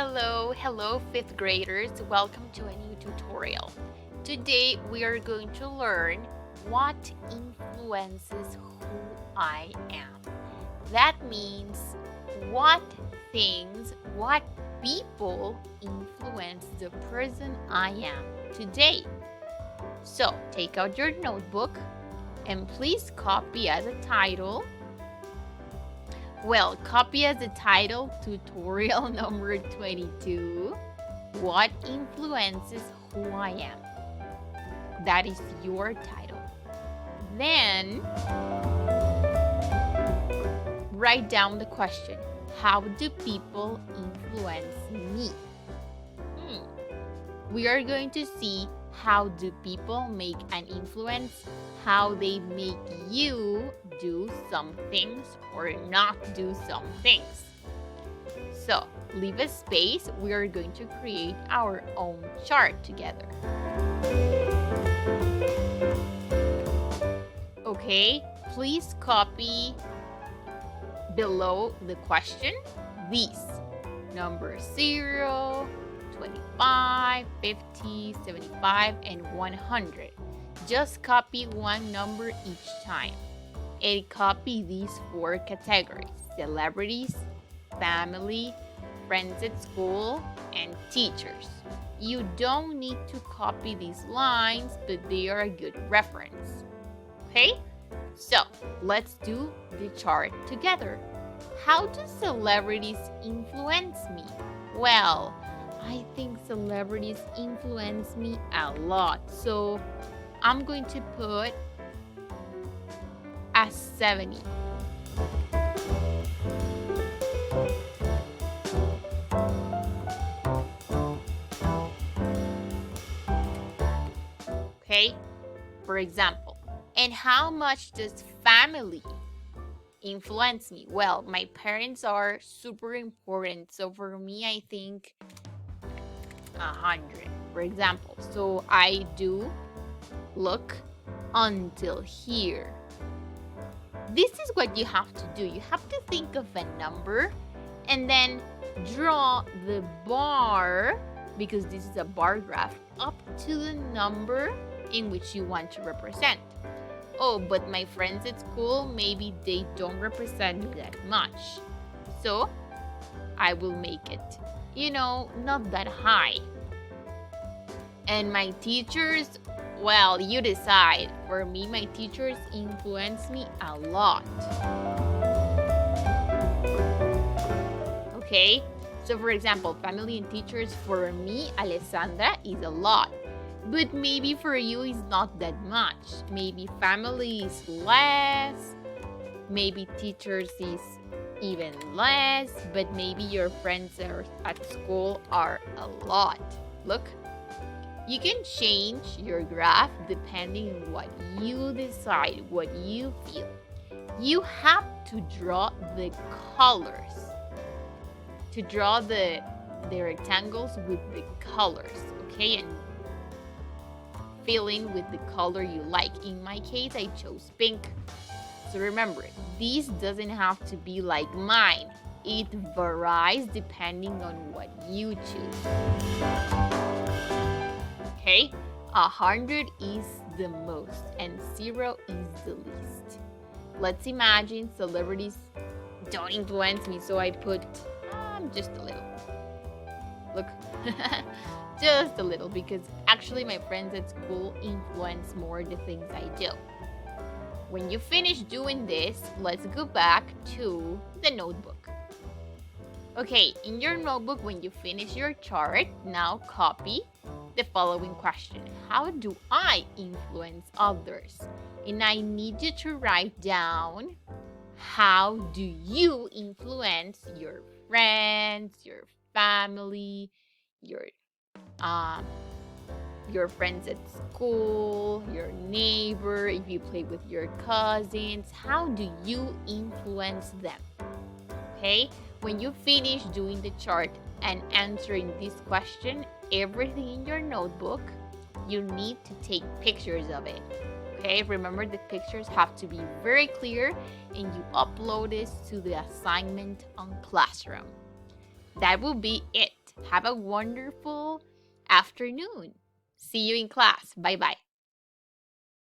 Hello, fifth graders. Welcome to a new tutorial. Today we are going to learn what influences who I am. That means what things, what people influence the person I am today. So take out your notebook and please copy as a title. Copy as a title tutorial number 22. What influences who I am? That is your title. Then write down the question. How do people influence me? We are going to see how do people make an influence, how they make you do some things or not do some things. So leave a space. We are going to create our own chart together. Okay, please copy below the question these. Number 0, 25, 50, 75, and 100. Just copy one number each time. And copy these 4 categories: celebrities, family, friends at school, and teachers. You don't need to copy these lines, but they are a good reference. Okay? So, let's do the chart together. How do celebrities influence me? Well, I think celebrities influence me a lot. So, I'm going to put a 70. Okay, for example. And how much does family influence me? Well, my parents are super important. So for me, I think 100, for example. So I do look until here. This is what you have to do. You have to think of a number and then draw the bar, because this is a bar graph, up to the number in which you want to represent. Oh, but my friends at school, maybe they don't represent me that much. So I will make it, not that high. And my teachers, well, you decide. For me, my teachers influence me a lot. Okay, so for example, family and teachers, for me, Alessandra, is a lot. But maybe for you is not that much. Maybe family is less. Maybe teachers is even less. But maybe your friends at school are a lot. Look, you can change your graph depending on what you decide, what you feel. You have to draw the colors. To draw the rectangles with the colors, okay? And fill in with the color you like. In my case, I chose pink. So remember, this doesn't have to be like mine. It varies depending on what you choose. Okay, 100 is the most and 0 is the least. Let's imagine celebrities don't influence me, so I put just a little. Look, just a little, because actually my friends at school influence more the things I do. When you finish doing this, let's go back to the notebook. Okay, in your notebook, when you finish your chart, now copy the following question. How do I influence others? And I need you to write down, how do you influence your friends, your family, your friends at school, your neighbor, if you play with your cousins, how do you influence them? Okay, when you finish doing the chart and answering this question, everything in your notebook, you need to take pictures of it. Okay, remember the pictures have to be very clear and you upload this to the assignment on Classroom. That will be it. Have a wonderful afternoon. See you in class. Bye bye.